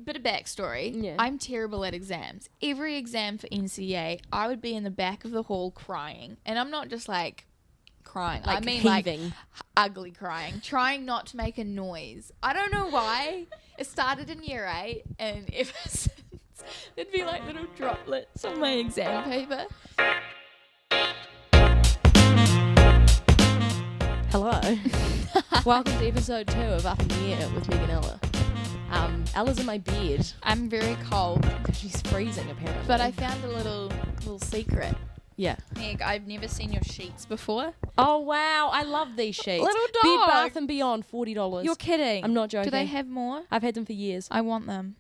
bit of backstory. Yeah. I'm terrible at exams. Every exam for NCA, I would be in the back of the hall crying. And I'm not just like crying. Like I mean heaving. like ugly crying. Trying not to make a noise. I don't know why. It started in year 8 and ever since there'd be like little droplets on my exam paper. Hello. Welcome to episode 2 of Up in the Air with Meg and Ella. Ella's in my bed I'm very cold. because she's freezing apparently. But I found a little secret. Yeah. Meg, I've never seen your sheets before. Oh wow, I love these sheets. Little Bed dog. Bath and Beyond, $40. You're kidding. I'm not joking. Do they have more? I've had them for years. I want them.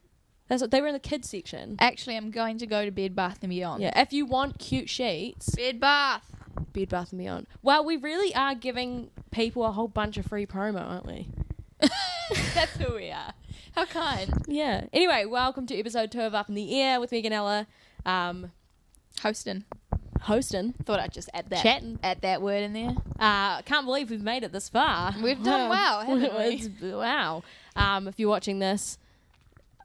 That's what they were in the kids section. Actually, I'm going to go to Bed Bath and Beyond. Yeah. If you want cute sheets, Bed Bath. Bed Bath and Beyond. Well, we really are giving people a whole bunch of free promo, aren't we? That's who we are. How kind. Yeah. Anyway, welcome to episode 2 of Up in the Air with Meg and Ella. Hosting. Thought I'd just add that. Chatting. Add that word in there. Can't believe we've made it this far. We've done well, haven't we? Wow. If you're watching this,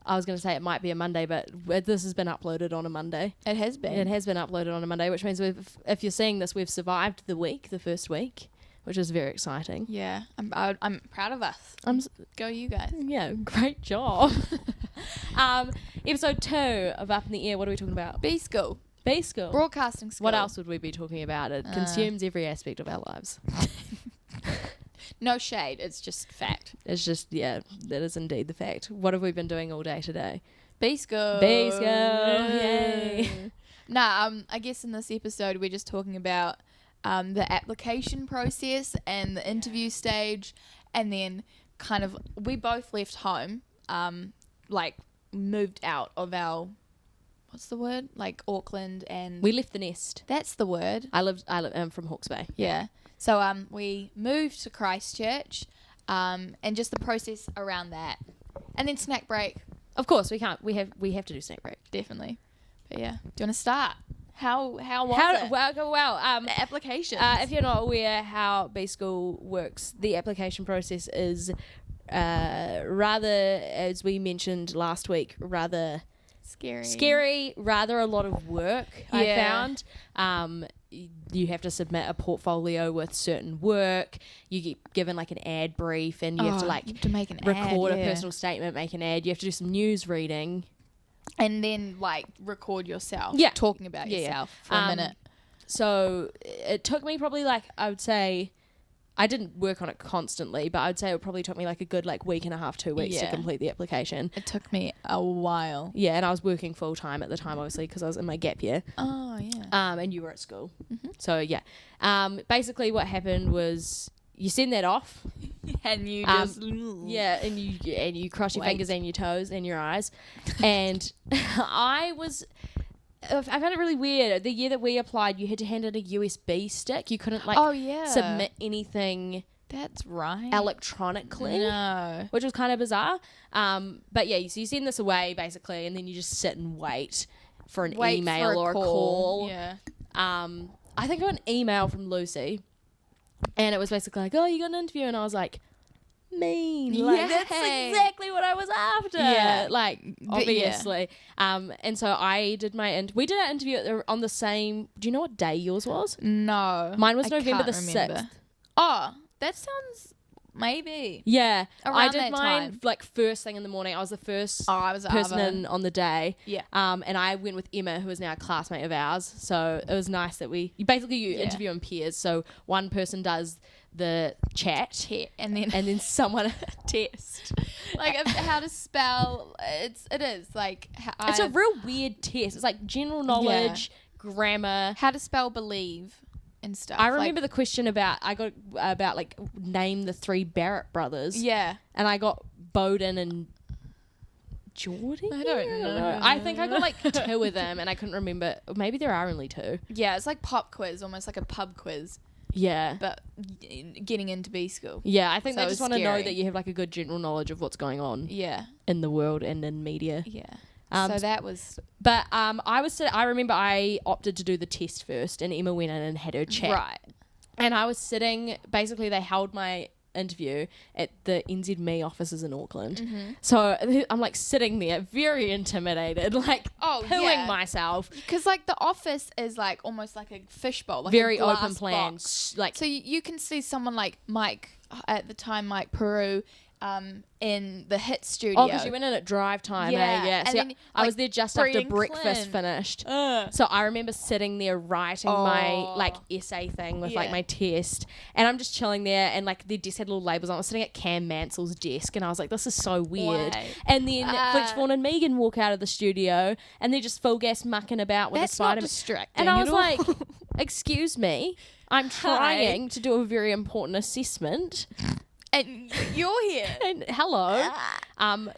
I was going to say it might be a Monday, but this has been uploaded on a Monday. It has been. It has been uploaded on a Monday, which means if you're seeing this, we've survived the first week, which is very exciting. Yeah. I'm proud of us. Go you guys. Yeah, great job. Episode 2 of Up in the Air, what are we talking about? B school. B school. Broadcasting school. What else would we be talking about? It consumes every aspect of our lives. No shade. It's just fact. It's just, yeah, that is indeed the fact. What have we been doing all day today? B school. B school. Yay. I guess in this episode we're just talking about the application process and the interview stage, and then kind of we both left home, like moved out of our, what's the word? Like Auckland, and We left the nest. that's the word. I'm from Hawke's Bay. Yeah. So we moved to Christchurch, and just the process around that, and then snack break, Of course, we have to do snack break. definitely. But yeah, do you want to start? How was it? Well, The application. if you're not aware how B School works, the application process is rather, as we mentioned last week, rather scary, rather a lot of work. Yeah. I found. You have to submit a portfolio with certain work. You get given like an ad brief, and you have to make an record ad, a personal statement, make an ad. You have to do some news reading. and then like record yourself. Yeah. Talking about yourself for a minute. So it took me probably I would say, I didn't work on it constantly, but I would say it probably took me like a good week and a half, 2 weeks to Yeah. complete the application. It took me a while. Yeah, and I was working full time at the time, obviously, because I was in my gap year. Oh yeah. And you were at school. Mhm. So yeah. Basically what happened was you send that off. And you just Yeah, and you cross your Wait. fingers and your toes and your eyes. And I found it really weird. The year that we applied, you had to hand in a USB stick. You couldn't Oh yeah. submit anything That's right. electronically, No. which was kind of bizarre. But yeah, so you send this away basically, and then you just sit and wait for an Wait email for a or a call. Yeah. I think I got an email from Lucy, and it was basically like, "Oh, you got an interview," and I was like, "Mean, like that's Yay. exactly what I was after." Yeah. Like But obviously. And so I did we did our interview on the same. Do you know what day yours was? No. Mine was I November can't the remember. 6th. Oh, that sounds maybe. Yeah, I Around did that mine time. like first thing in the morning. I was the first Oh, I was person Ava. in on the day. Yeah. And I went with Emma, who is now a classmate of ours. So it was nice that you interview in pairs. So one person does the chat, And then and then someone test. like how to spell. It is like It's a real weird test. It's like general knowledge, grammar. how to spell believe and stuff. I remember the question about like name the 3 Barrett brothers. Yeah. And I got Bowden and Geordie? I don't know. I think I got like 2 of them, and I couldn't remember. Maybe there are only 2. Yeah, it's like pop quiz, almost like a pub quiz, Yeah. but getting into B school. Yeah, I think So they it just was want to know scary. that you have like a good general knowledge of what's going on Yeah. in the world and in media. Yeah. Um, So that was But I remember I opted to do the test first, and Emma went in and had her chat. right. And I was sitting, basically they held my interview at the NZME offices in Auckland. So I'm like sitting there very intimidated, like pooing myself. Because like the office is like almost like a fishbowl, like very a glass open plan. box. Like, so you can see someone like Mike, at the time Mike Peru, in the hit studio. Oh, because you went in at drive time. Yeah. And See, then, I was there just after breakfast finished. So I remember sitting there writing my like essay thing with like my test, and I'm just chilling there, and like their desk had little labels on. I was sitting at Cam Mansell's desk, and I was like, this is so weird. And then Fletch Vaughan and Megan walk out of the studio, and they're just full gas mucking about with the Spider-Man. That's not distracting. And I was like, excuse me, I'm trying to do a very important assessment. And you're here. And hello.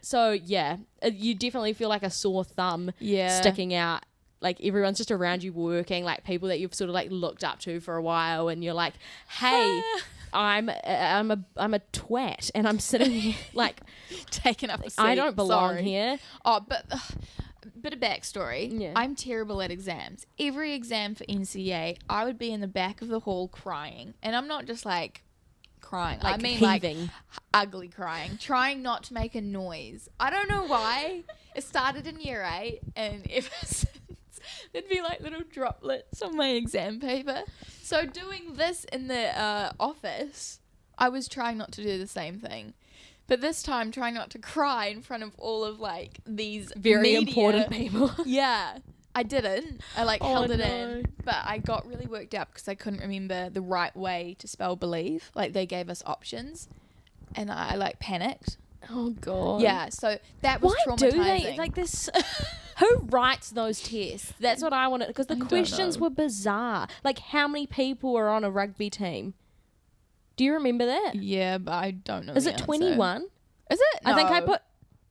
So yeah, you definitely feel like a sore thumb sticking out. Like everyone's just around you working, like people that you've sort of like looked up to for a while, and you're like, hey, I'm a twat, and I'm sitting here like taking up a seat. I don't belong here. Oh, but bit of backstory. Yeah. I'm terrible at exams. Every exam for NCA, I would be in the back of the hall crying, and I'm not just like crying. Like I mean heaving. Like ugly crying, trying not to make a noise. I don't know why. It started in year 8, and ever since there'd be like little droplets on my exam paper. So doing this in the office, I was trying not to do the same thing. But this time trying not to cry in front of all of like these very media. Important people. Yeah. I didn't. I like held it in, but I got really worked up because I couldn't remember the right way to spell believe. Like they gave us options, and I like panicked. Oh god. Yeah. So that was traumatizing. Why do they like this? Who writes those tests? That's what I wanted, because the questions were bizarre. Like how many people are on a rugby team? Do you remember that? Yeah, but I don't know. Is it 21? Is it? No. I think I put.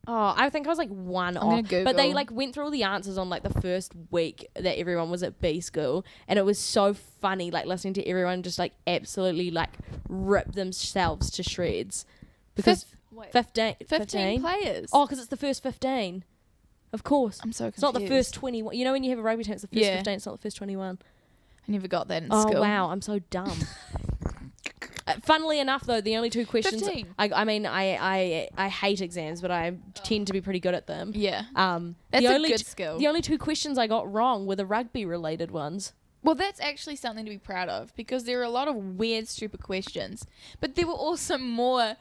Oh, I think I was like one off. But they like went through all the answers on like the first week that everyone was at B school, and it was so funny like listening to everyone just like absolutely like rip themselves to shreds because 15 players. Oh, because it's the first 15. Of course. I'm so confused. It's not the first 21. You know when you have a rugby team, it's the first 15. It's not the first 21. I never got that in school. Oh wow, I'm so dumb. Funnily enough, though, the only two questions 15. I hate exams, but I tend to be pretty good at them. Yeah, that's a good skill. The only two questions I got wrong were the rugby-related ones. Well, that's actually something to be proud of, because there are a lot of weird, stupid questions, but there were also more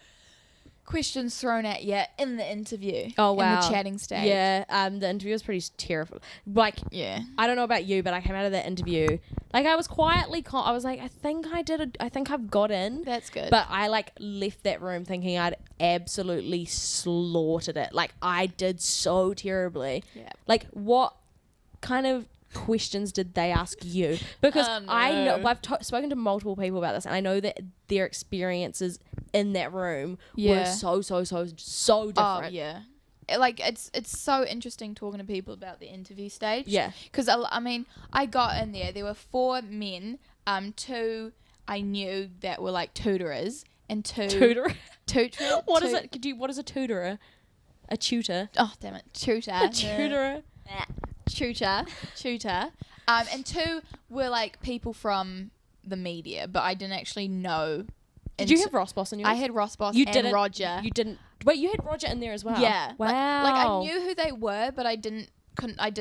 questions thrown at you in the interview. Oh wow, in the chatting stage. Yeah, the interview was pretty terrible. Like, yeah, I don't know about you, but I came out of that interview like I was quietly. I was like, I think I've got in. That's good. But I like left that room thinking I'd absolutely slaughtered it. Like I did so terribly. Yeah. Like what kind of questions did they ask you? Because I know I've spoken to multiple people about this, and I know that their experiences in that room were so different. Oh yeah, like it's so interesting talking to people about the interview stage. Yeah, because I mean I got in there were 4 men, 2 I knew that were like tutorers, and 2 tutor. What is it? What is a tutorer? A tutor? Oh damn it, tutor. A tutorer. Tutor. And 2 were like people from the media, but I didn't actually know. Did you have Ross Boss in yours? I had Ross Boss and Roger. You didn't. Wait, you had Roger in there as well? Yeah. Wow. Like I knew who they were, but I didn't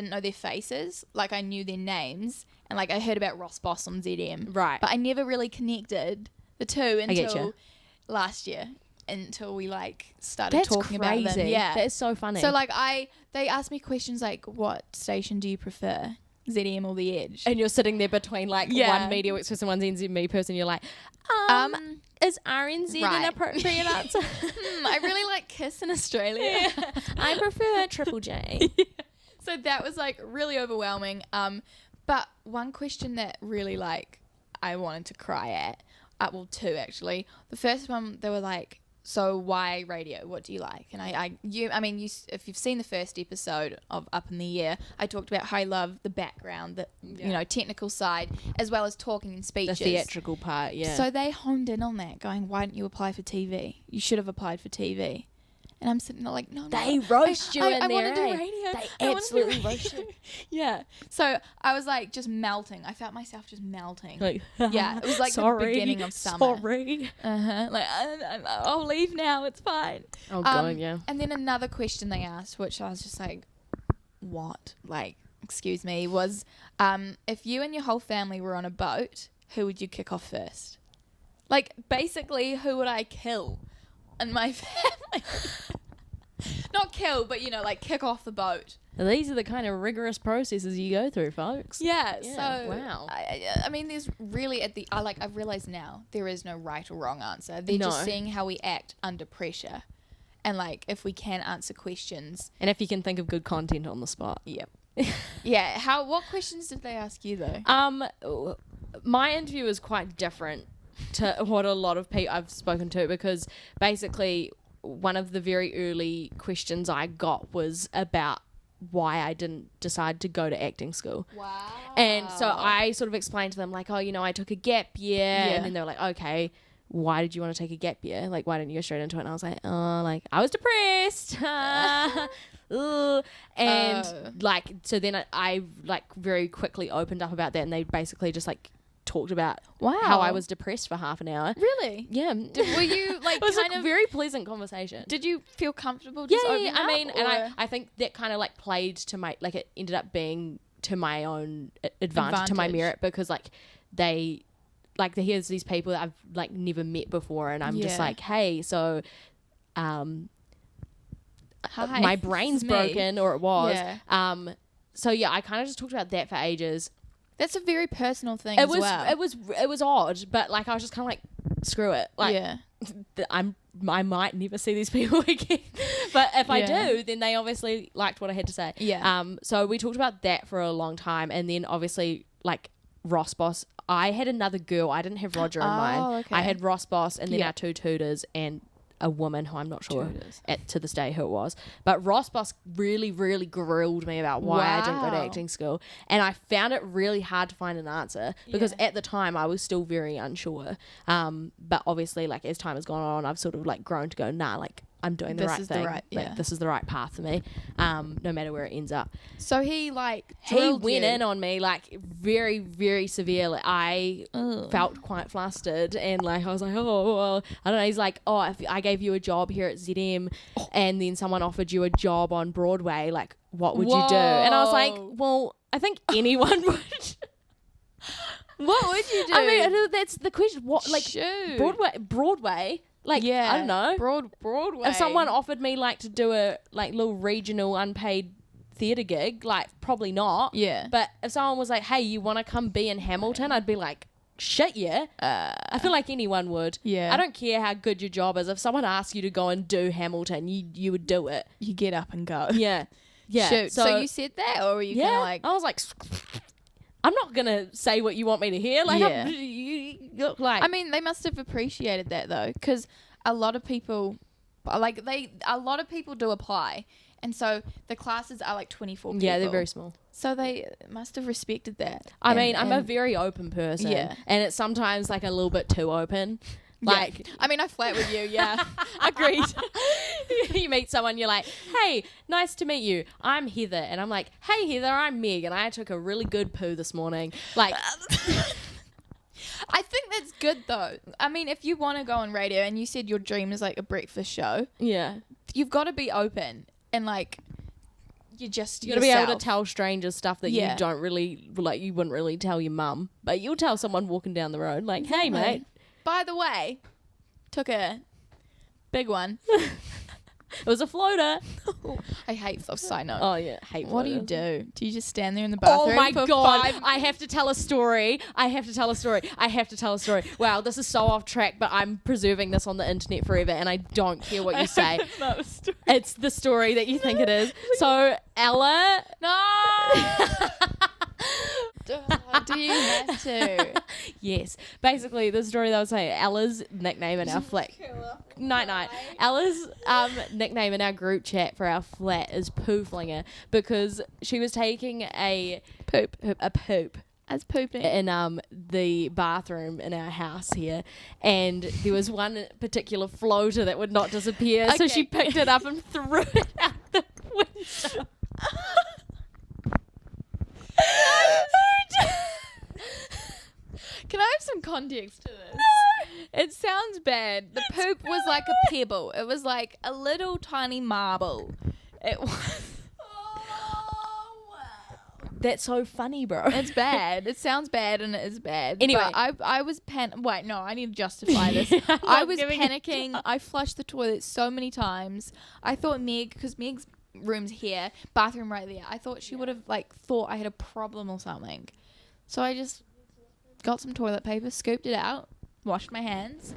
know their faces. Like I knew their names, and like I heard about Ross Boss on ZM. Right. But I never really connected the two until last year. Until we like started talking about them. Yeah. That is so funny. So like they asked me questions like, what station do you prefer? ZM or The Edge? And you're sitting there between like one media works person, one's NZME person, you're like, is RNZ an appropriate answer? I really like Kiss in Australia. Yeah. I prefer Triple J. Yeah. So that was like really overwhelming. But one question that really like I wanted to cry at, well 2 actually. The first one, they were like, so why radio? What do you like? And if you've seen the first episode of Up in the Air, I talked about how I love the background, the technical side, as well as talking and speeches. The theatrical part, yeah. So they honed in on that, going, why didn't you apply for TV? You should have applied for TV. And I'm sitting there like, no, They roast you in I there, want to do eh? radio. They absolutely roast you. Yeah. So I was like just melting. I felt myself just melting. Like, yeah. It was like the beginning of summer. Sorry. Like, I'll leave now. It's fine. Oh, God, yeah. And then another question they asked, which I was just like, what? Like, excuse me, was if you and your whole family were on a boat, who would you kick off first? Like, basically, who would I kill in my family? Not kill, but, you know, like, kick off the boat. These are the kind of rigorous processes you go through, folks. Yeah, Yeah, so... wow. I mean, there's really, I've realised now, there is no right or wrong answer. They're just seeing how we act under pressure. And, like, if we can answer questions. And if you can think of good content on the spot. Yep. Yeah, what questions did they ask you, though? My interview was quite different to what a lot of people I've spoken to, because basically one of the very early questions I got was about why I didn't decide to go to acting school. Wow. And so I sort of explained to them, like, oh, you know, I took a gap year. Yeah. And then they were like, okay, why did you want to take a gap year? Like, why didn't you go straight into it? And I was like, oh, like, I was depressed. And like, so then I like very quickly opened up about that, and they basically just like talked about how I was depressed for half an hour. Really? Yeah. Were you like it was kind a of very pleasant conversation. Did you feel comfortable just opening I up, mean, and or? I think that kind of like played to my, like, it ended up being to my own advantage, to my merit, because like here's these people that I've like never met before, and I'm just like, hey, so Hi, my brain's broken, or it was. Yeah. So yeah, I kind of just talked about that for ages. That's a very personal thing It was odd, but like I was just kind of like, screw it. Like, yeah. I might never see these people again, but if I do, then they obviously liked what I had to say. Yeah. So we talked about that for a long time, and then obviously like Ross Boss. I had another girl. I didn't have Roger in mine. Okay. I had Ross Boss, and then our two tutors, and a woman who I'm not sure to this day who it was. But Ross Boss really, really grilled me about why I didn't go to acting school. And I found it really hard to find an answer, because at the time I was still very unsure. But obviously, like, as time has gone on, I've sort of like grown to go, nah, like, I'm doing the right thing. Like, this is the right path for me, no matter where it ends up. So he like he went in on me like very, very severely. I felt quite flustered, and like I was like, oh, well, I don't know. He's like, oh, if I gave you a job here at ZM, and then someone offered you a job on Broadway, like, what would you do? And I was like, well, I think anyone would. What would you do? I mean, that's the question. What, like, Shoot. Broadway? Like, yeah, I don't know. Broadway. If someone offered me like to do a like little regional unpaid theatre gig, like, probably not. Yeah. But if someone was like, hey, you want to come be in Hamilton? I'd be like, shit, yeah. I feel like anyone would. Yeah. I don't care how good your job is. If someone asked you to go and do Hamilton, you would do it. You get up and go. Yeah. Yeah. Shoot. So you said that, or were you kind of like... I was like... I'm not going to say what you want me to hear. Like, you look like... I mean, they must have appreciated that, though, because a lot of people, like, a lot of people do apply. And so the classes are like 24 people. Yeah, they're very small. So they must have respected that. I mean, I'm a very open person. Yeah. And it's sometimes, like, a little bit too open. Like, yeah. I mean, I flirt with you, yeah. Agreed. You meet someone, you're like, hey, nice to meet you. I'm Heather. And I'm like, hey, Heather, I'm Meg. And I took a really good poo this morning. Like... I think that's good, though. I mean, if you want to go on radio, and you said your dream is like a breakfast show. Yeah. You've got to be open. And, like, you got to be able to tell strangers stuff that you don't really... Like, you wouldn't really tell your mum. But you'll tell someone walking down the road, like, hey, mate. By the way, took a big one. It was a floater. I hate those side note. Oh, yeah. Hate What floaters. do you do? Do you just stand there in the bathroom? Oh, my for God. I have to tell a story. Wow, this is so off track, but I'm preserving this on the internet forever, and I don't care what you say. It's the story that you think it is. So, Ella... No! Do you have to? Yes. Basically, the story that I was saying, Ella's nickname in our flat... Night. Ella's nickname in our group chat for our flat is Poo Flinger, because she was taking a poop as pooping in the bathroom in our house here, and there was one particular floater that would not disappear, so she picked it up and threw it out the window. Can I have some context to this? No. It sounds bad. The poop was like a pebble. It was like a little tiny marble. It was. That's so funny, bro. It's bad. It sounds bad and it is bad. Anyway. But I was wait, no, I need to justify this. I was panicking. I flushed the toilet so many times. I thought because Meg's room's here, bathroom right there. I thought she would have thought I had a problem or something. So I just got some toilet paper, scooped it out, washed my hands.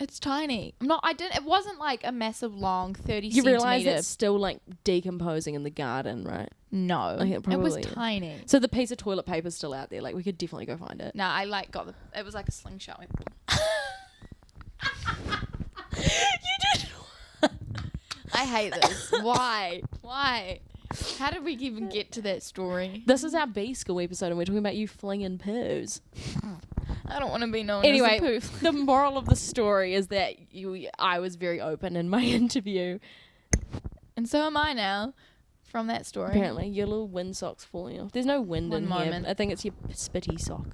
It's tiny. It wasn't like a massive long 30 You centimeter. realise it's still decomposing in the garden, right? No. It was tiny. So the piece of toilet paper's still out there. We could definitely go find it. No, I it was like a slingshot. You did. I hate this. Why? How did we even get to that story? This is our B school episode and we're talking about you flinging poos. I don't want to be known anyway, as a poo. The moral of the story is that I was very open in my interview. And so am I now from that story. Apparently, your little wind sock's falling off. There's no wind in moment. here. I think it's your spitty sock.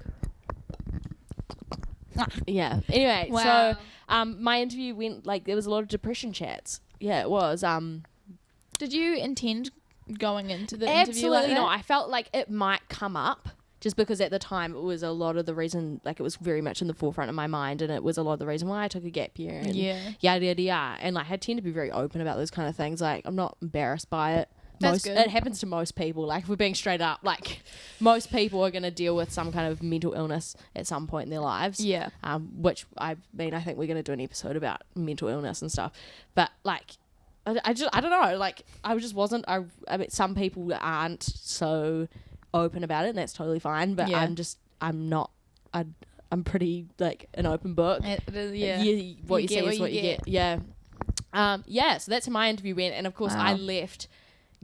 Yeah. Anyway, wow. So my interview went there was a lot of depression chats. Yeah, it was. Did you intend going into the interview? Absolutely not. I felt like it might come up. Just because at the time it was a lot of the reason, it was very much in the forefront of my mind, and it was a lot of the reason why I took a gap year and yada yada yada. And I tend to be very open about those kind of things. I'm not embarrassed by it. That's good. It happens to most people. If we're being straight up, most people are going to deal with some kind of mental illness at some point in their lives. Yeah. Which I think we're going to do an episode about mental illness and stuff. But I don't know. I just wasn't. I mean, some people aren't so open about it, and that's totally fine, but I'm not. I'm pretty an open book. What you see is what you get. So that's how my interview went, and of course I left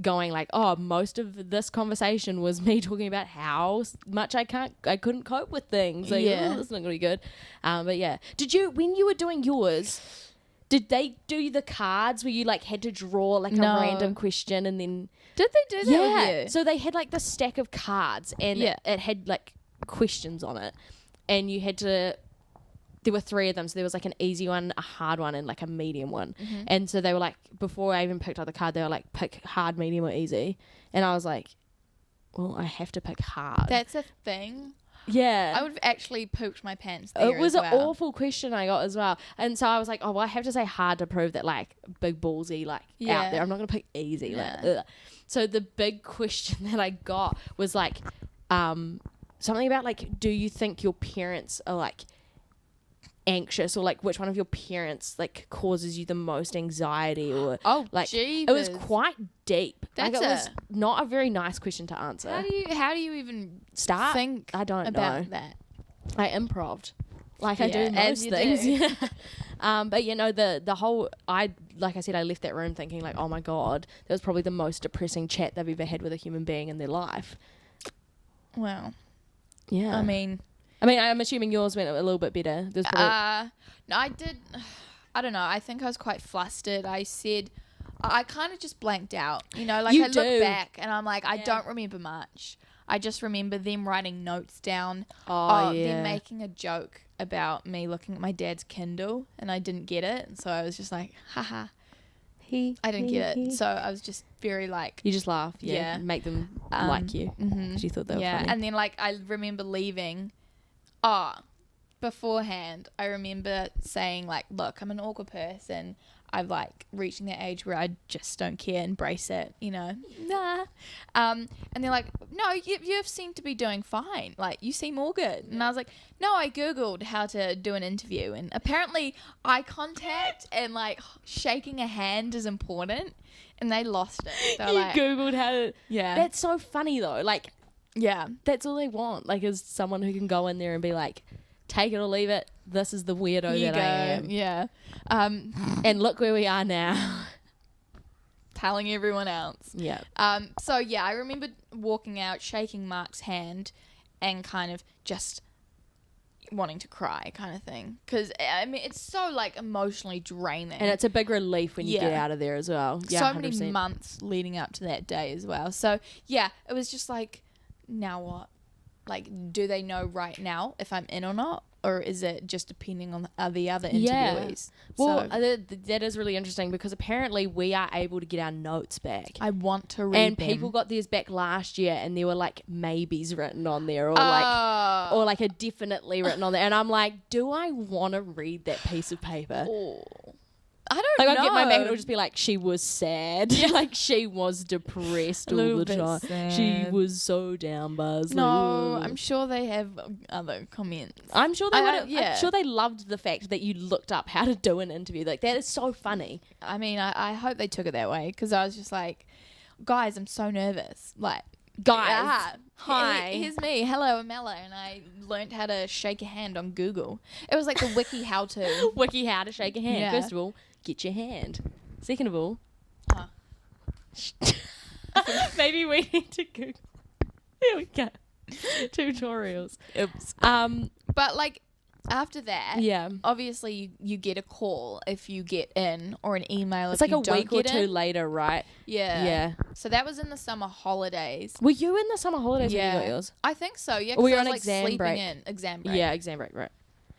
going most of this conversation was me talking about how much I couldn't cope with things. It's not gonna be good. But yeah, when you were doing yours, did they do the cards where you had to draw a random question and then? Did they do that with you? So they had the stack of cards and it had questions on it, and you had to. There were 3 of them, so there was an easy one, a hard one, and a medium one. Mm-hmm. And so they were before I even picked up the card, they were pick hard, medium, or easy, and I was well, I have to pick hard. That's a thing. Yeah. I would have actually pooped my pants there. It was an awful question I got as well. And so I was well, I have to say hard to prove that big ballsy out there. I'm not going to pick easy. Yeah. So the big question that I got was something about do you think your parents are anxious, or which one of your parents causes you the most anxiety, or it was quite deep. It was not a very nice question to answer. How do you even start? Think I don't about know. that. I improv'd I do most things. But the whole I said, I left that room thinking oh my god, that was probably the most depressing chat they've ever had with a human being in their life. Wow. Yeah. I mean, I'm assuming yours went a little bit better. There's probably no, I did. I don't know. I think I was quite flustered. I said, I kind of just blanked out. I look back and I'm I don't remember much. I just remember them writing notes down. Them making a joke about me looking at my dad's Kindle, and I didn't get it. And so I was just haha. I didn't get it. So I was just very You just laugh. Yeah. Make them like you. Because you thought they were funny. And then I remember leaving. Beforehand, I remember saying look, I'm an awkward person. I'm reaching that age where I just don't care, embrace it, nah. And they're no, you seem to be doing fine. You seem all good. And I was no, I Googled how to do an interview, and apparently eye contact and shaking a hand is important, and they lost it. They were Googled how to... Yeah. That's so funny though. Yeah. That's all they want. Is someone who can go in there and be take it or leave it. This is the weirdo that I am. Yeah. And look where we are now. telling everyone else. Yeah. So yeah, I remember walking out, shaking Mark's hand, and kind of just wanting to cry, kind of thing. Because I mean, it's so like emotionally draining, And it's a big relief when you get out of there as well. Yeah, so 100%. many months leading up to that day as well. So yeah, it was just like, now what? Like, do they know right now if I'm in or not? Or is it just depending on the other interviewees? Well, that is really interesting because apparently we are able to get our notes back. I want to read and them. people got theirs back last year and there were like maybes written on there or like a definitely written on there. And I'm like, do I want to read that piece of paper? Oh. I don't know. I'll get my back and it'll just be like, she was sad. Yeah. Like, she was depressed all the time. Sad. She was so down, Buzz. No, I'm sure they have other comments. I'm sure they yeah. I'm sure they loved the fact that you looked up how to do an interview. Like, that is so funny. I mean, I hope they took it that way because I was just like, guys, I'm so nervous. Like, guys, hi. Here's me. Hello, I'm Ella, and I learned how to shake a hand on Google. It was like the wiki how to. Wiki how to shake a hand. Yeah. First of all, get your hand. Second of all, maybe we need to Google. Here we go. Tutorials. Oops. But like after that, obviously you get a call if you get in or an email. It's if like you a don't week or get two in. later, right? Yeah. So that was in the summer holidays. Were you in the summer holidays when you got yours? I think so. Yeah. Or were you I on was, like, exam sleeping break? in exam break. Yeah, exam break, right.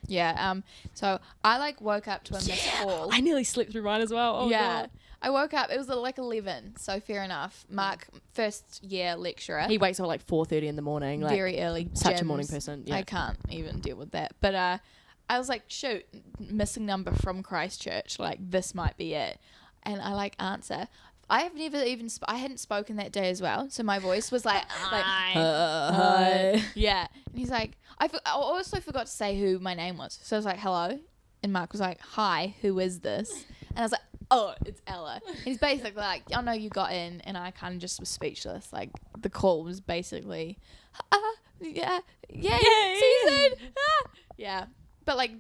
Yeah. So I like woke up to a missed call. I nearly slept through mine as well. Oh, yeah. God. I woke up. It was like 11. So fair enough. Mark, first year lecturer. He wakes up at like 4:30 in the morning. Like, very early. Such a gyms. morning person. Yeah. I can't even deal with that. But I was like, shoot, missing number from Christchurch. Like, this might be it. And I like answer. I have never even I hadn't spoken that day as well, so my voice was like, hi. Yeah. And he's like, I also forgot to say who my name was, so I was like, hello, and Mark was like, hi, who is this? And I was like, oh, it's Ella. And he's basically like, I know you got in, and I kind of just was speechless. Like, the call was basically, yeah, season, yeah. But like,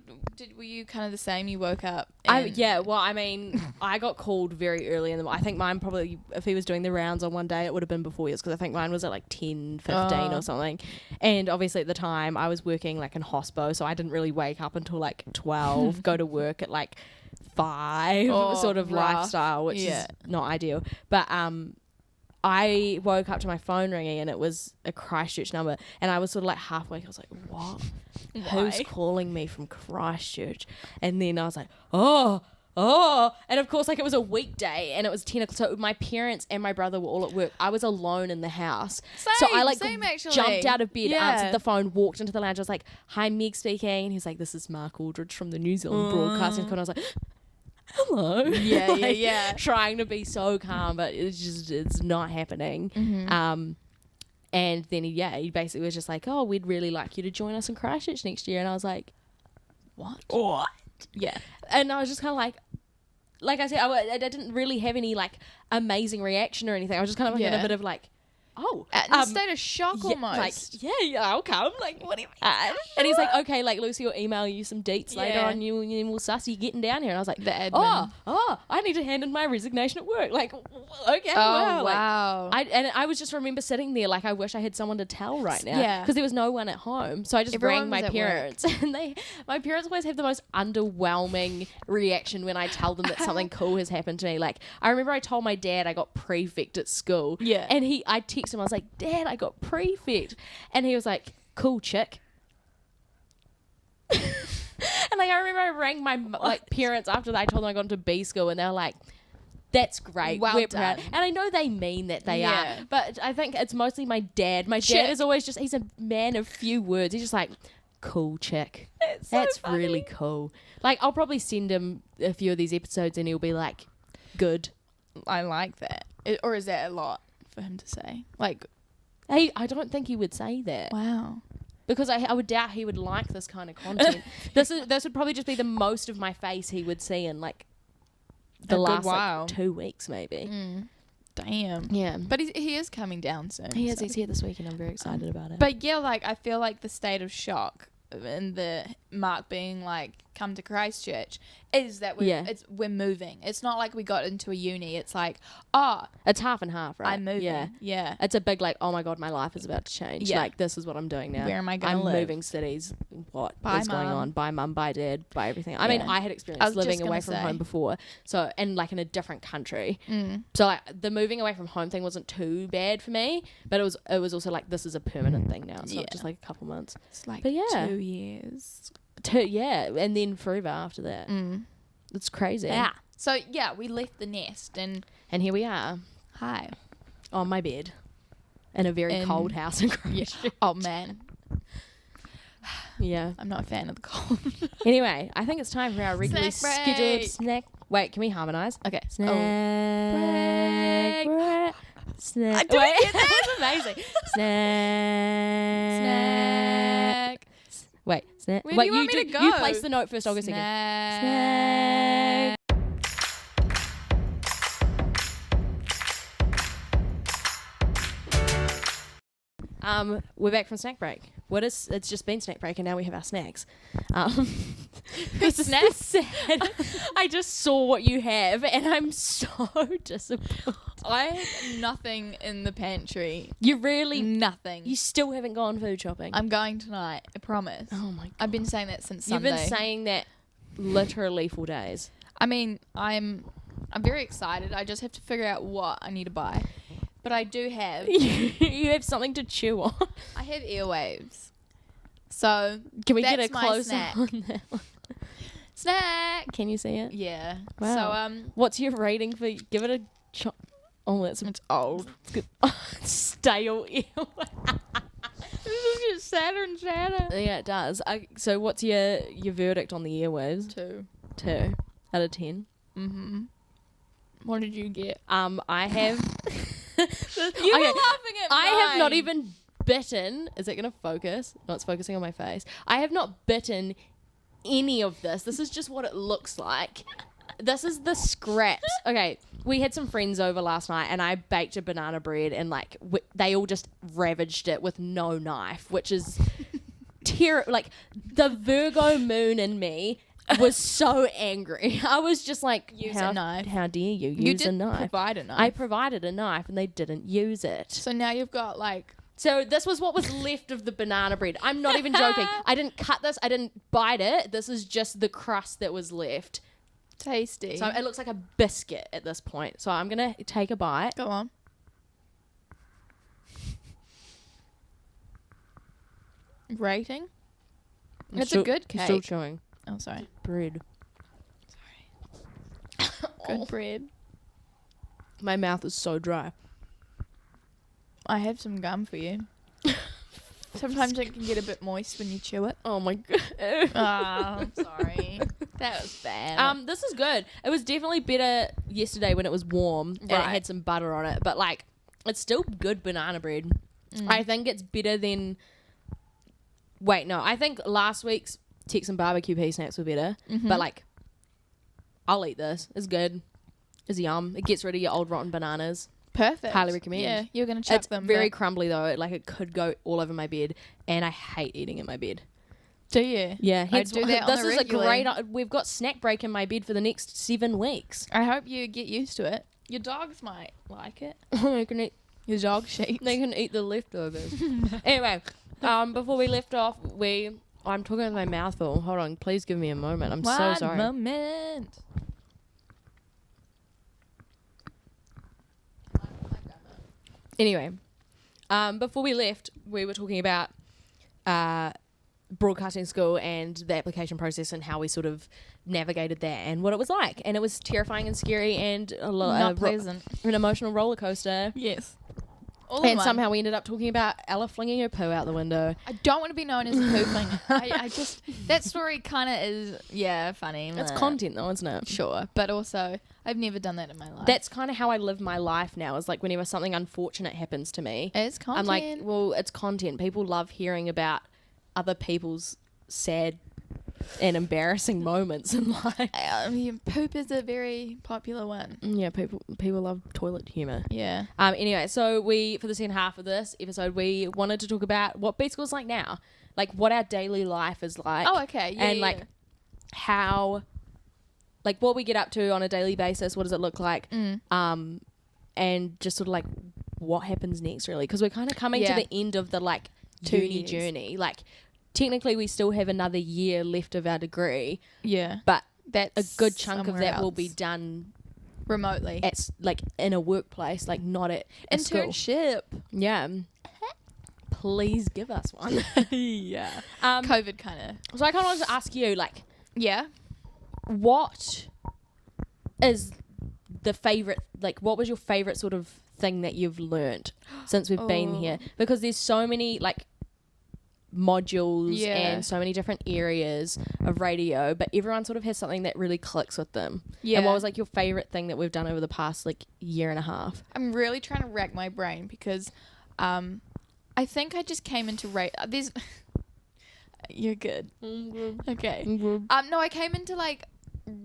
were you kind of the same? You woke up. Yeah. Well, I mean, I got called very early in the morning. I think mine probably, if he was doing the rounds on one day, it would have been before yours because I think mine was at like 10:15 or something. And obviously at the time I was working like in hospo, so I didn't really wake up until like 12. Go to work at like 5. Sort of rough. Lifestyle, which is not ideal. But I woke up to my phone ringing and it was a Christchurch number, and I was sort of like half awake. I was like, what? Who's calling me from Christchurch? And then I was like, oh, and of course, like, it was a weekday and it was 10 o'clock, so my parents and my brother were all at work. I was alone in the house. So I like jumped out of bed, answered the phone, walked into the lounge. I was like, hi, Meg speaking. And he's like, this is Mark Aldridge from the New Zealand Broadcasting School. And I was like, hello. Yeah. Trying to be so calm, but it's not happening. And then he basically was just like, oh, we'd really like you to join us in Christchurch next year. And I was like, what? Yeah. And I was just kind of like I said, I didn't really have any like amazing reaction or anything. I was just kind of in a bit of like, oh, in a state of shock almost. Like, I'll come. Like, what do you mean? And he's like, okay, like, Lucy will email you some dates later on. You will suss you getting down here. And I was like, the admin. Oh, I need to hand in my resignation at work. Like, okay, wow. Like, I was just remember sitting there like, I wish I had someone to tell right now. Yeah. Because there was no one at home. So I just rang my parents. And my parents always have the most underwhelming reaction when I tell them that something cool has happened to me. Like, I remember I told my dad I got prefect at school. Yeah. And I texted him, I was like, Dad, I got prefect. And he was like, cool, chick. And like, I remember I rang my like parents after that. I told them I got into B school, and they were like, that's great. Well We're done. proud. And I know they mean that they are. But I think it's mostly my dad. My dad is always just, he's a man of few words. He's just like, cool, chick. That's so really cool. Like, I'll probably send him a few of these episodes and he'll be like, good. I like that. Or is that a lot for him to say? Like, I don't think he would say that. Wow. Because I would doubt he would like this kind of content. This would probably just be the most of my face he would see in like the last like 2 weeks maybe. Damn. Yeah. But he is coming down soon. He is. He's here this week and I'm very excited about it. But yeah, like, I feel like the state of shock and the Mark being like, come to Christchurch is that we're moving. It's not like we got into a uni. It's like, it's half and half, right? I'm moving. Yeah. It's a big like, oh my God, my life is about to change. Yeah. Like, this is what I'm doing now. Where am I going to live? I'm moving cities. What is going on? Bye mum, bye dad, bye everything. I mean, I had experience living away from home before. So, and like in a different country. So like the moving away from home thing wasn't too bad for me, but it was also like, this is a permanent thing now. It's not just like a couple months. It's like 2 years. And then forever after that. It's crazy. Yeah. So yeah, we left the nest and here we are. Hi. On my bed. In a very cold house in Christchurch. Yeah. Oh man. Yeah. I'm not a fan of the cold. Anyway, I think it's time for our regularly scheduled snack. Wait, can we harmonise? Okay. Snack break. Snack. I do it. That was amazing. Snack. Wait, snack. Where do you want me to go? You place the note first. I'll go second. Snack. We're back from snack break. It's just been snack break and now we have our snacks. Snacks? Sad. I just saw what you have and I'm so disappointed. I have nothing in the pantry. You really? Nothing. You still haven't gone food shopping? I'm going tonight, I promise. Oh my God. I've been saying that since Sunday. You've been saying that literally for days. I mean, I'm very excited. I just have to figure out what I need to buy. But I do have... You have something to chew on. I have earwaves. So, can we get a close on that one? Snack! Can you see it? Yeah. Wow. So, what's your rating for... Give it a... Oh, it's old. It's good. Stale earwaves. This just gets sadder and sadder. Yeah, it does. So, what's your verdict on the earwaves? 2 out of 10. Mm-hmm. What did you get? I have... You were laughing at mine. I have not even bitten. Is it going to focus? No, it's focusing on my face. I have not bitten any of this. This is just what it looks like. This is the scraps. Okay, we had some friends over last night and I baked a banana bread and like they all just ravaged it with no knife, which is terrible. Like the Virgo moon in me was so angry. I was just like, use a knife. How dare you use a knife? Provide a knife. I provided a knife and they didn't use it. So now you've got like... So this was what was left of the banana bread. I'm not even joking. I didn't cut this. I didn't bite it. This is just the crust that was left. Tasty. So it looks like a biscuit at this point. So I'm going to take a bite. Go on. Rating? It's a good cake. Still chewing. Oh, sorry. Bread. Sorry. Good bread. My mouth is so dry. I have some gum for you. Sometimes it can get a bit moist when you chew it. Oh my God. I'm sorry. That was bad. This is good. It was definitely better yesterday when it was warm and it had some butter on it. But like, it's still good banana bread. I think it's better than... Wait, no. I think last week's Texan barbecue pea snacks were better. But like, I'll eat this. It's good. It's yum. It gets rid of your old rotten bananas. Perfect. Highly recommend. Yeah, you're going to chuck them. It's very crumbly though. Like it could go all over my bed. And I hate eating in my bed. Do you? Yeah. I do that this on the is regular. a great... We've got snack break in my bed for the next 7 weeks. I hope you get used to it. Your dogs might like it. They can eat... Your dog sheets. They can eat the leftovers. Anyway, before we left off, I'm talking with my mouth full. Hold on, please give me a moment. I'm so sorry. One moment. Anyway, before we left, we were talking about broadcasting school and the application process and how we sort of navigated that and what it was like. And it was terrifying and scary and not pleasant. An emotional roller coaster. Yes. And somehow we ended up talking about Ella flinging her poo out the window. I don't want to be known as a poo flinger. I just... That story kind of is, funny. It's content though, isn't it? Sure. But also, I've never done that in my life. That's kind of how I live my life now, is like whenever something unfortunate happens to me. It's content. I'm like, well, it's content. People love hearing about other people's sad and embarrassing moments in life. I mean, poop is a very popular one. Yeah, people love toilet humour. Yeah. Anyway, so for the second half of this episode, we wanted to talk about what B school is like now, like what our daily life is like. Oh, okay. Yeah. And yeah. like how, like, what we get up to on a daily basis. What does it look like? And just sort of like what happens next, really, because we're kind of coming to the end of the like 2 uni years. journey. Like, technically, we still have another year left of our degree. Yeah, but that's a good chunk of that else. will be done remotely at like in a workplace, like not at a school. Internship. Yeah. Please give us one. Yeah. COVID kind of. So I kind of wanted to ask you, like, Yeah. what is the favorite, like, what was your favorite sort of thing that you've learnt since we've been here? Because there's so many, like, modules and so many different areas of radio, but everyone sort of has something that really clicks with them. Yeah. And what was, like, your favorite thing that we've done over the past, like, year and a half? I'm really trying to rack my brain because I think I just came into there's you're good. Okay. No, I came into like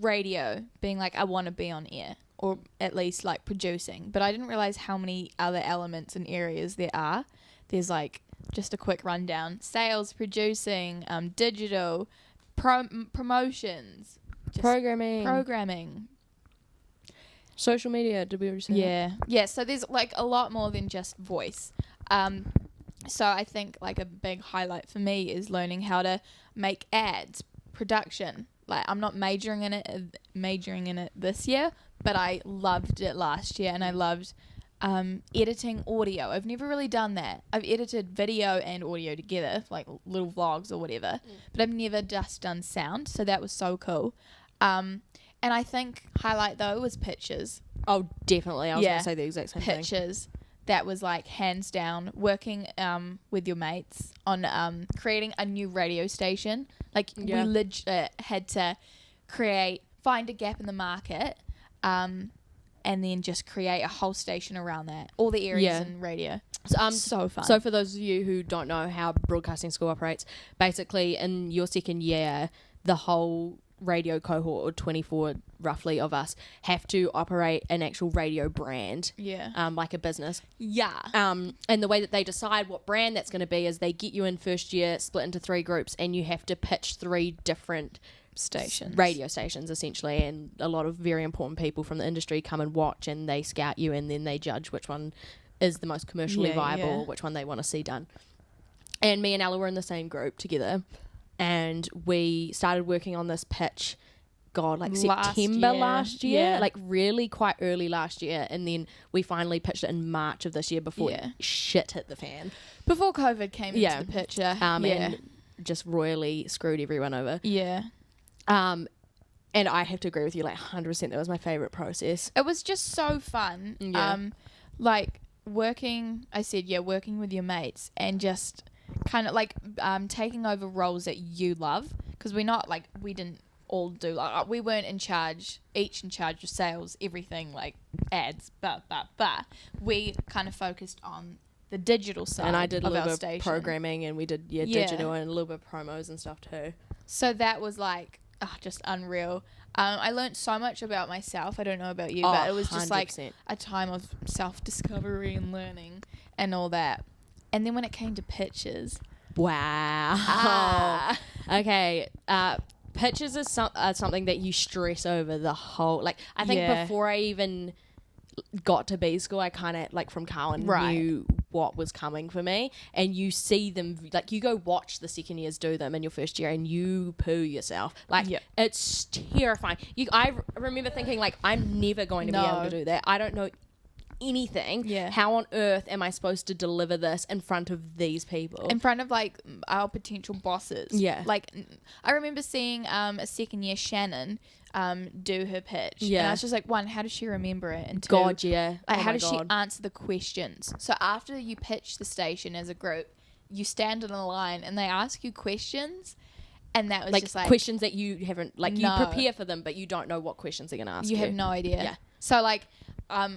radio being like, I want to be on air, or at least like producing, but I didn't realize how many other elements and areas there are. There's like, just a quick rundown: sales, producing, digital, promotions, programming, social media. Did we already say that? Yeah. So there's like a lot more than just voice. So I think like a big highlight for me is learning how to make ads, production. Like, I'm not majoring in it this year, but I loved it last year, and I loved editing audio. I've never really done that. I've edited video and audio together, like little vlogs or whatever, but I've never just done sound, so that was so cool. And I think highlight though was pictures. Oh, definitely. I was going to say the exact same thing. Pictures. That was like hands down working with your mates on creating a new radio station. Like, we legit had to find a gap in the market, and then just create a whole station around that. All the areas in radio. So fun. So for those of you who don't know how broadcasting school operates, basically in your second year, the whole radio cohort, or 24 roughly of us, have to operate an actual radio brand, like a business, and the way that they decide what brand that's going to be is they get you in first year, split into 3 groups, and you have to pitch 3 different radio stations essentially, and a lot of very important people from the industry come and watch, and they scout you, and then they judge which one is the most commercially viable, which one they want to see done. And me and Ella were in the same group together, and we started working on this pitch, September last year, like really quite early last year, and then we finally pitched it in March of this year before shit hit the fan. Before COVID came into the picture. And just royally screwed everyone over. Yeah. And I have to agree with you, like 100%, that was my favourite process. It was just so fun. Yeah. Like working with your mates and just kind of like taking over roles that you love, because we didn't all do, like, we weren't each in charge of sales, everything, like ads, but we kind of focused on the digital side. And I did a little bit of programming, and we did digital and a little bit of promos and stuff too. So that was like just unreal. I learned so much about myself. I don't know about you, but it was just 100%. Like a time of self-discovery and learning and all that. And then when it came to pitches, wow. Okay, pitches is something that you stress over the whole, like, I think before I even got to B school, I kind of, like, from Carwin, knew what was coming for me, and you see them, like, you go watch the second years do them in your first year, and you poo yourself, like, it's terrifying. I remember thinking, like, I'm never going to be able to do that. I don't know anything. How on earth am I supposed to deliver this in front of these people, in front of like our potential bosses? Like, I remember seeing a second year Shannon do her pitch, and I was just like, one, how does she remember it, and two, like, how does she answer the questions? So after you pitch the station as a group, you stand in a line and they ask you questions, and that was like, just like questions that you haven't, like, you prepare for them, but you don't know what questions they're gonna ask you. You have no idea. So like,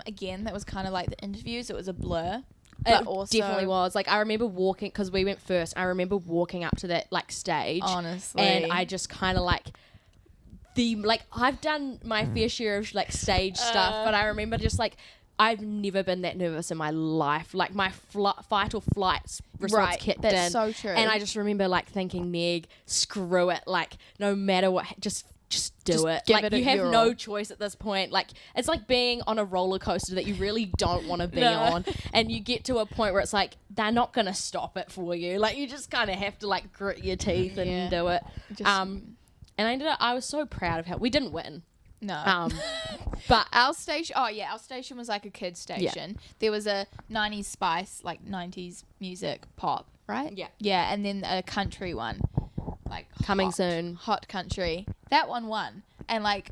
again, that was kind of like the interviews. It was a blur. But it definitely was. Like, I remember walking, because we went first, I remember walking up to that, like, stage. Honestly. And I just kind of, like, I've done my fair share of, like, stage stuff, but I remember just, like, I've never been that nervous in my life. Like my fight or flight response kicked in. That's so true. And I just remember like thinking, Meg, screw it. Like no matter what, just do it. Give Like it you have your no all. choice at this point. Like it's like being on a roller coaster that you really don't want to be on, and you get to a point where it's like they're not gonna stop it for you. Like you just kind of have to like grit your teeth and do it. And I was so proud of how we didn't win. No. But our station, our station was like a kid's station. Yeah. There was a 90s spice, like 90s music, pop, right? Yeah. Yeah, and then a country one. Like coming soon. Hot country. That one won. And like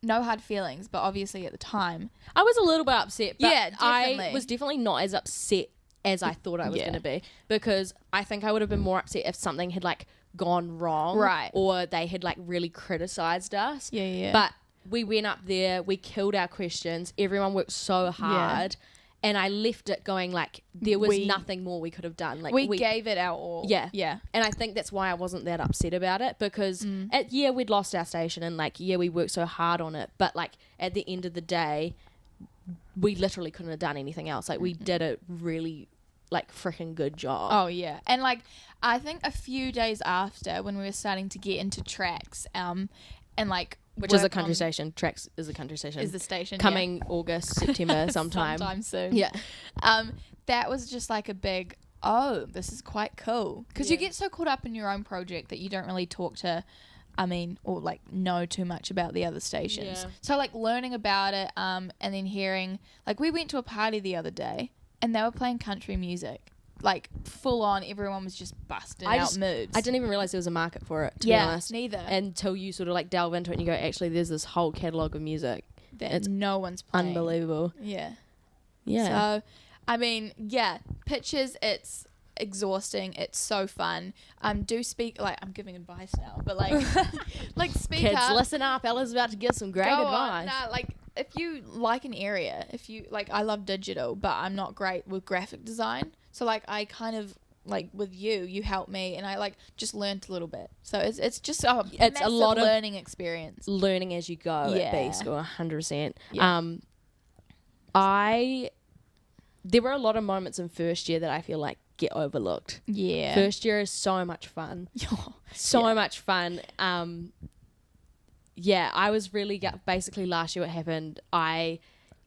no hard feelings, but obviously at the time I was a little bit upset, but yeah, definitely. I was definitely not as upset as I thought I was going to be, because I think I would have been more upset if something had like gone wrong, right, or they had like really criticized us. Yeah. But we went up there, we killed our questions, everyone worked so hard, and I left it going like there was nothing more we could have done. Like we gave it our all. Yeah. And I think that's why I wasn't that upset about it, because we'd lost our station, and like we worked so hard on it, but like at the end of the day we literally couldn't have done anything else. Like we did a really like freaking good job. Oh yeah. And like I think a few days after, when we were starting to get into tracks and like which is a country station. Tracks is a country station. Is the station coming August, September, sometime soon. Yeah. That was just like a big, this is quite cool, because you get so caught up in your own project that you don't really talk to, or like know too much about the other stations. Yeah. So like learning about it, and then hearing, like we went to a party the other day and they were playing country music. Like full on, everyone was just busting out moves. I didn't even realize there was a market for it, to be honest. Neither. Until you sort of like delve into it and you go, actually, there's this whole catalogue of music that no one's playing. Unbelievable. Yeah. Yeah. So, pictures, it's exhausting. It's so fun. Do speak, like, I'm giving advice now, but like, like speak Kids, up. listen up. Ella's about to give some great advice. Nah, like, if you like an area, I love digital, but I'm not great with graphic design. So like I kind of like with you helped me, and I like just learned a little bit. So it's just it's a lot of learning experience. Learning as you go at B School, 100%. Yeah. There were a lot of moments in first year that I feel like get overlooked. Yeah. First year is so much fun. Much fun. I was really basically last year what happened.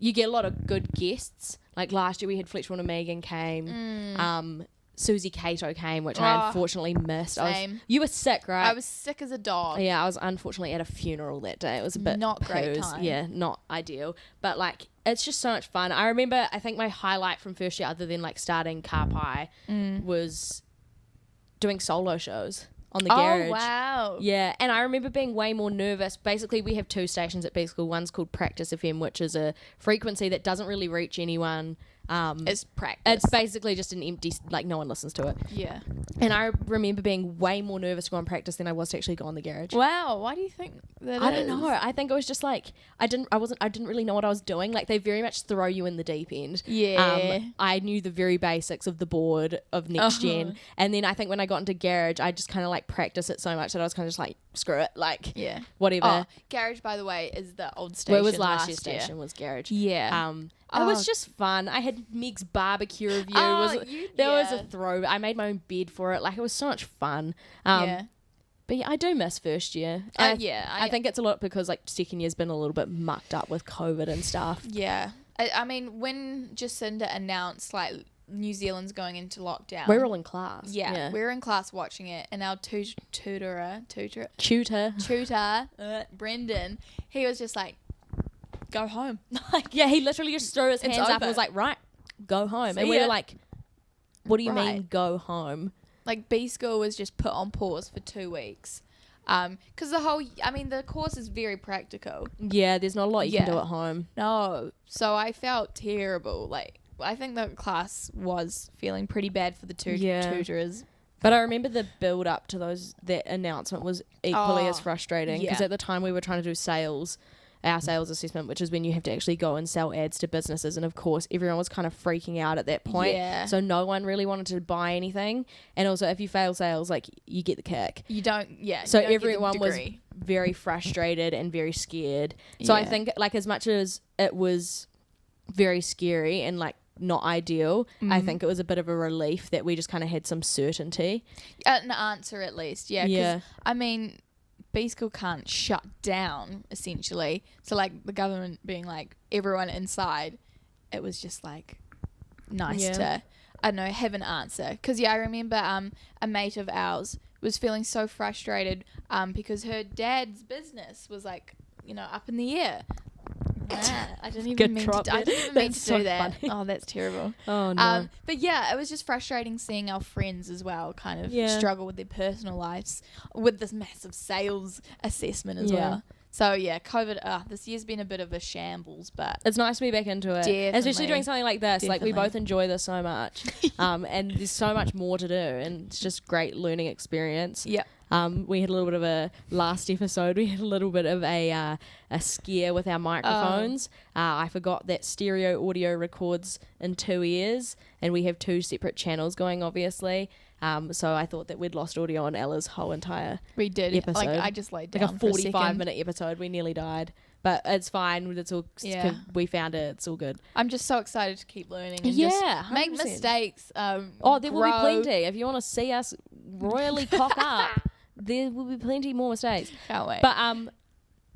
You get a lot of good guests. Like last year we had Fletcher and Megan came. Susie Cato came, which I unfortunately missed. Same. You were sick, right? I was sick as a dog. Yeah, I was unfortunately at a funeral that day. It was a bit not great time. Yeah, not ideal. But like it's just so much fun. I remember, I think my highlight from first year, other than like starting Karpai, was doing solo shows on the garage. Oh, wow. Yeah, and I remember being way more nervous. Basically, we have two stations at B School. One's called Practice FM, which is a frequency that doesn't really reach anyone. It's practice. It's basically just an empty, like no one listens to it. Yeah. And I remember being way more nervous to go on Practice than I was to actually go on the garage. Wow. Why do you think that I don't know. I think it was just like I didn't really know what I was doing. Like they very much throw you in the deep end. Yeah. I knew the very basics of the board of next gen, and then I think when I got into garage, I just kind of like practiced it so much that I was kind of just like screw it, like whatever. Garage, by the way, is the old station. Well, it was last year's station was garage. Yeah. It was just fun. I had Meg's barbecue review. There was a throw. I made my own bed for it. Like it was so much fun. But yeah, I do miss first year. I think it's a lot because like second year's been a little bit mucked up with COVID and stuff. Yeah. I mean, when Jacinda announced like New Zealand's going into lockdown, we were all in class. Yeah. We were in class watching it, and our tutor, Brendan, he was just like, go home. Like, yeah, he literally just threw his hands up and was like, right, go home. And we were like, what do you mean go home? Like B School was just put on pause for 2 weeks. Because the course is very practical. Yeah, there's not a lot you can do at home. No. So I felt terrible. Like, I think the class was feeling pretty bad for the tutors. But I remember the build up to that announcement was equally as frustrating. Because at the time we were trying to do our sales assessment, which is when you have to actually go and sell ads to businesses, and of course everyone was kind of freaking out at that point, so no one really wanted to buy anything, and also if you fail sales, like you get the kick, so everyone was very frustrated and very scared. So I think like as much as it was very scary and like not ideal. I think it was a bit of a relief that we just kind of had some certainty. An answer at least, yeah. Yeah. I mean, B School can't shut down, essentially. So, like, the government being like, everyone inside, it was just, like, nice to, I don't know, have an answer. Because, I remember a mate of ours was feeling so frustrated because her dad's business was, like, up in the air. I didn't even mean to do that. Funny. Oh, that's terrible. Oh, no. But it was just frustrating seeing our friends as well kind of struggle with their personal lives with this massive sales assessment as well. So, COVID, this year's been a bit of a shambles, but it's nice to be back into it. Definitely. Especially doing something like this. Definitely. Like, we both enjoy this so much. And there's so much more to do, and it's just great learning experience. Yeah. We had a little bit of a last episode. We had a little bit of a scare with our microphones. I forgot that stereo audio records in 2 ears, and we have 2 separate channels going, obviously. So I thought that we'd lost audio on Ella's whole entire we did episode. Like I just laid down like a 45-minute episode. We nearly died, but it's fine. It's all we found it. It's all good. I'm just so excited to keep learning and just make 100%. Mistakes. There will be plenty. If you want to see us royally cock up, there will be plenty more mistakes. Can't wait. But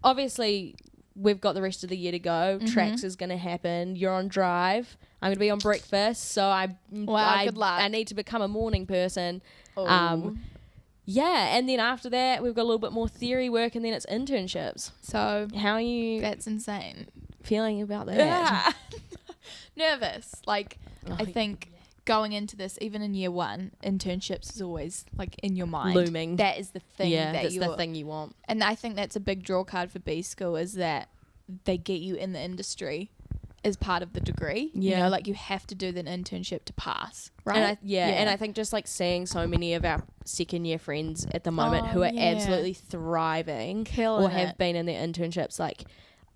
obviously we've got the rest of the year to go. Tracks is going to happen. You're on drive. I'm going to be on breakfast. So good luck. I need to become a morning person. Oh. And then after that we've got a little bit more theory work, and then it's internships. So how are you? That's insane. Feeling about that? Nervous. Like I think going into this, even in year 1, internships is always like in your mind, looming. That is the thing. That's the thing you want. And I think that's a big draw card for B School, is that they get you in the industry as part of the degree. Like you have to do the internship to pass, right? And I think just like seeing so many of our second year friends at the moment who are absolutely thriving or have been in their internships, like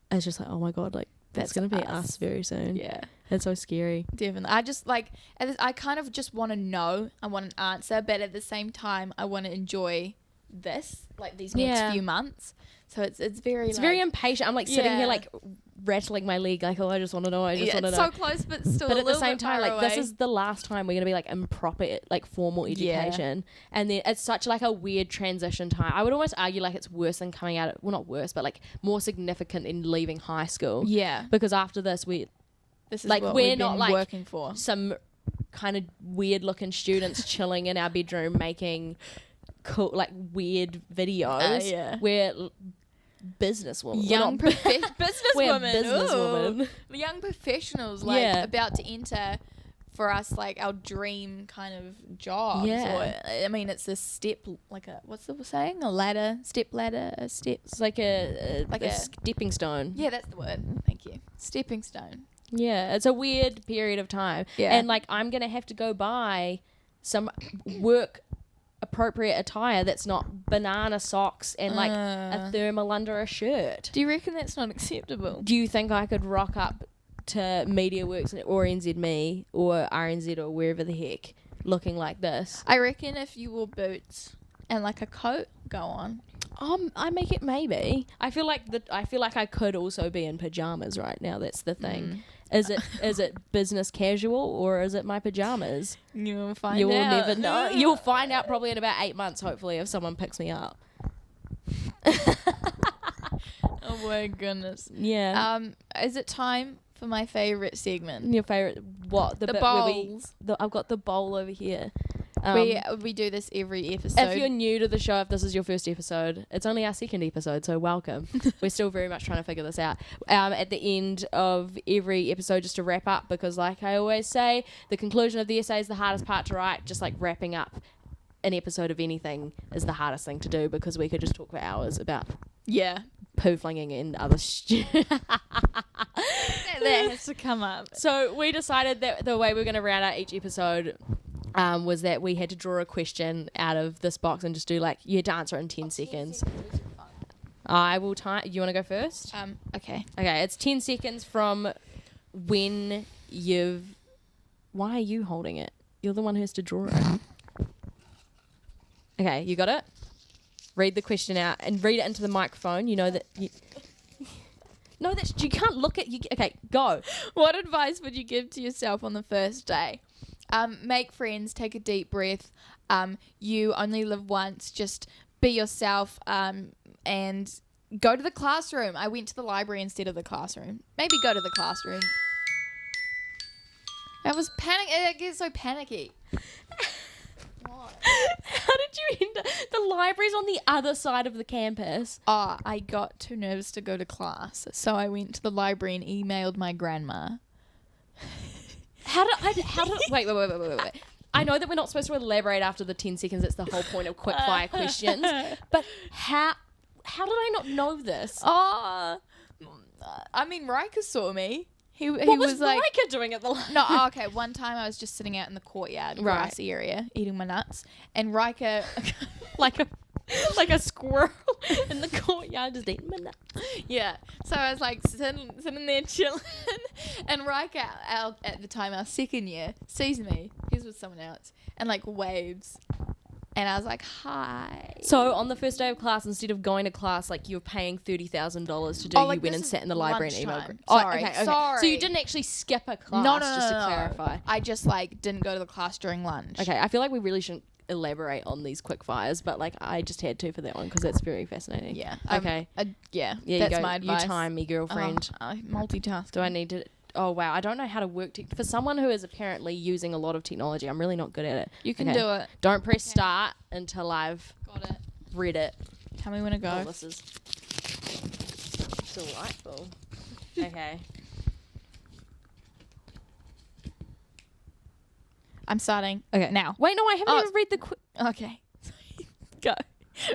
it's just like, oh my god, like that's going to be us very soon. Yeah. It's so scary. Definitely. I just like, I kind of just want to know. I want an answer, but at the same time, I want to enjoy this, like these next few months. So it's very very impatient. I'm like sitting here like rattling my leg, like, oh, I just want to know. I just want to know. It's so close, but still. But at the same time, like this is the last time we're gonna be like in proper like formal education, and then it's such like a weird transition time. I would almost argue like it's worse than coming out. Well, not worse, but like more significant in leaving high school. Yeah. Because after this, this is like what we're not like working for some kind of weird looking students chilling in our bedroom making cool like weird videos. We're businesswomen, young businesswomen, businesswomen, young professionals, like about to enter for us like our dream kind of jobs. Or, I mean, it's a step, like a, what's the saying? A ladder, step ladder, a step. It's like a stepping stone. Yeah, that's the word. Thank you. Stepping stone. Yeah, it's a weird period of time. Yeah. And like I'm going to have to go buy some work appropriate attire that's not banana socks and like a thermal under a shirt. Do you reckon that's not acceptable? Do you think I could rock up to MediaWorks or NZME or RNZ or wherever the heck looking like this? I reckon if you wore boots and like a coat, go on. I make it maybe. I feel like I could also be in pajamas right now. That's the thing. Is it business casual or is it my pajamas? You'll find out. You will never know. You'll find out probably in about 8 months, hopefully, if someone picks me up. Oh my goodness. Yeah. Is it time for my favourite segment? Your favourite what? The bowls. I've got the bowl over here. We do this every episode. If you're new to the show, if this is your first episode, it's only our second episode, so welcome. We're still very much trying to figure this out. At the end of every episode, just to wrap up, because like I always say, the conclusion of the essay is the hardest part to write. Just like wrapping up an episode of anything is the hardest thing to do, because we could just talk for hours about poo flinging and other that has to come up. So we decided that the way we're going to round out each episode was that we had to draw a question out of this box and just do like, you had to answer it in 10 seconds. I will time. You want to go first? Okay. Okay, it's 10 seconds from when you've... Why are you holding it? You're the one who has to draw it. Okay, you got it? Read the question out and read it into the microphone. You know that... No, you can't look at you. Okay, go. What advice would you give to yourself on the first day? Make friends, take a deep breath. You only live once. Just be yourself. And go to the classroom. I went to the library instead of the classroom. Maybe go to the classroom. I was panic. It gets so panicky. How did you enter? The library's on the other side of the campus. Oh, I got too nervous to go to class, so I went to the library and emailed my grandma. Wait. I know that we're not supposed to elaborate after the 10 seconds. It's the whole point of quick fire questions. But how did I not know this? Oh, I mean, Riker saw me. He what was like, Riker doing at the library? No, okay. One time I was just sitting out in the courtyard, grassy area, eating my nuts, and Riker, like a squirrel in the courtyard, just eating my nuts. Yeah. So I was like sitting there chilling, and Riker, at the time, our second year, sees me. He's with someone else, and like waves. And I was like, hi. So on the first day of class, instead of going to class, like you're paying $30,000 to do, you went and sat in the library and emailed. Sorry. Okay. Sorry. So you didn't actually skip a class, No, just to clarify. I just like didn't go to the class during lunch. Okay, I feel like we really shouldn't elaborate on these quick fires, but like I just had to for that one because it's very fascinating. Yeah. Okay. Yeah. Yeah, That's you go. my advice. You time me, girlfriend. Multitask. Do I need to... Oh, wow. I don't know how to work... For someone who is apparently using a lot of technology, I'm really not good at it. You can do it. Don't press start until I've Got it. read it. Tell me when to go. Oh, this is delightful. Okay. I'm starting. Okay. Now. Wait, no, I haven't even read the... Okay. Go.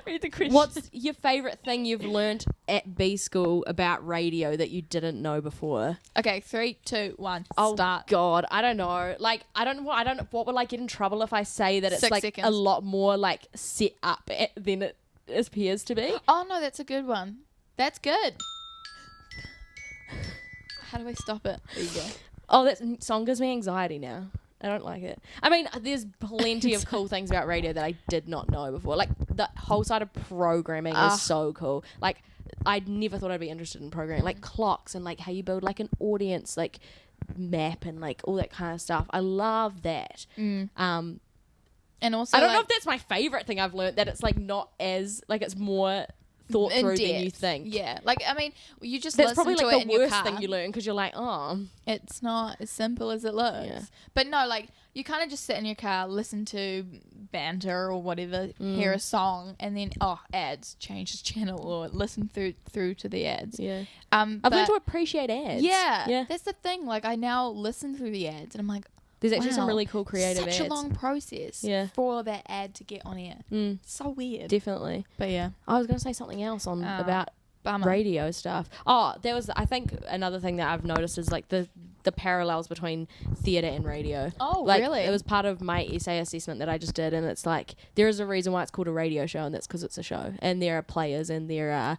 Read the question. What's your favourite thing you've learnt at B school about radio that you didn't know before? Okay, 3, 2, 1. Oh, start. God, I don't know. Like, I don't know. What would I get in trouble if I say that it's 6 like seconds. a lot more like set up than it appears to be? Oh no, that's a good one. That's good. How do I stop it? There you go. Oh, that song gives me anxiety now. I don't like it. I mean, there's plenty of cool things about radio that I did not know before. Like, the whole side of programming is so cool. Like, I'd never thought I'd be interested in programming. Like, clocks and, like, how you build, like, an audience, like, map and, like, all that kind of stuff. I love that. And also, I don't know if that's my favourite thing I've learned, that it's, like, not as, like, it's more thought through than you think. Yeah. Like, I mean, you just That's listen probably, to like, it the in your worst car. thing you learn because you're like, oh. It's not as simple as it looks. Yeah. But no, like, you kind of just sit in your car, listen to banter or whatever, hear a song, and then, ads, change the channel or listen through to the ads. Yeah. I've learned to appreciate ads. Yeah. That's the thing. Like, I now listen through the ads, and I'm like, there's actually some wow, really cool creative ads. Such a long process for that ad to get on air. So weird. Definitely. But yeah. I was going to say something else about Bummer. radio stuff. Oh, there was, I think, another thing that I've noticed is like the parallels between theatre and radio. Oh, like, really? It was part of my essay assessment that I just did, and it's like there is a reason why it's called a radio show, and that's because it's a show, and there are players, and there are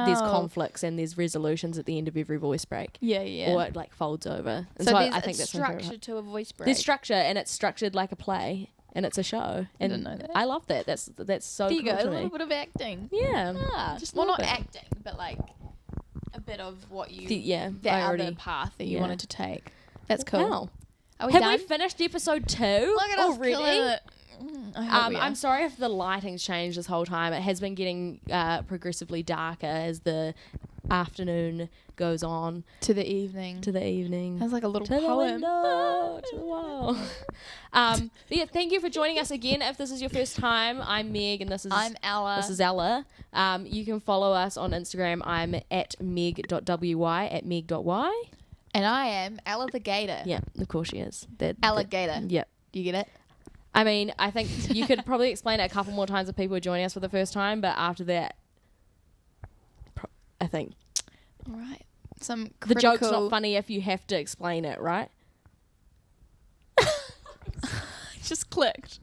there's conflicts, and there's resolutions at the end of every voice break. Yeah. Or it like folds over. And so I think that's structure to a voice break. There's structure, and it's structured like a play. And it's a show. And I didn't know that. I love that. That's so there you cool go, to a me. little bit of acting. Yeah. Just not acting, but like a bit of what you other path that you wanted to take. That's cool. Wow. Are we Have done? we finished episode 2 Look at us already? killing it. I hope we are. I'm sorry if the lighting's changed this whole time. It has been getting progressively darker as the afternoon goes on to the evening. That's like a little to poem. The window, to the wall. But yeah, thank you for joining us again. If this is your first time, I'm Meg, and I'm Ella. This is Ella. You can follow us on Instagram. I'm at meg.wy, at meg.y. And I am Ella the Gator. Yeah, of course she is. Alligator. Yep. You get it? I mean, I think you could probably explain it a couple more times if people are joining us for the first time, but after that, I think. All right. Some the joke's not funny if you have to explain it, right? Just clicked.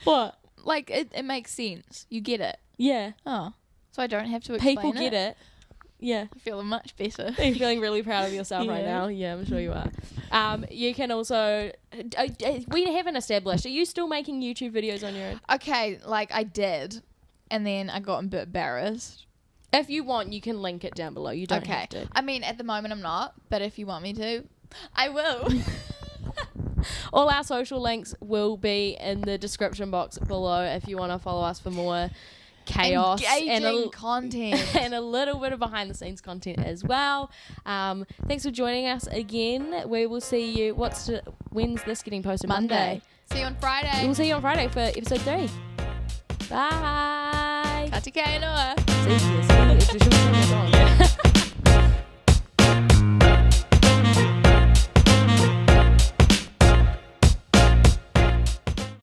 What? Like, it makes sense. You get it. Yeah. Oh. So I don't have to explain People get it. Yeah. I feel much better. Are you feeling really proud of yourself right now? Yeah, I'm sure you are. You can also... we haven't established. Are you still making YouTube videos on your own? Okay, like I did. And then I got a bit embarrassed. If you want, you can link it down below. You don't have to. I mean, at the moment I'm not, but if you want me to, I will. All our social links will be in the description box below if you want to follow us for more chaos and content and a little bit of behind the scenes content as well. Thanks for joining us again. We will see you. When's this getting posted? Monday. See you on Friday. We'll see you on Friday for episode 3. Bye. Ka te kai noa. See you.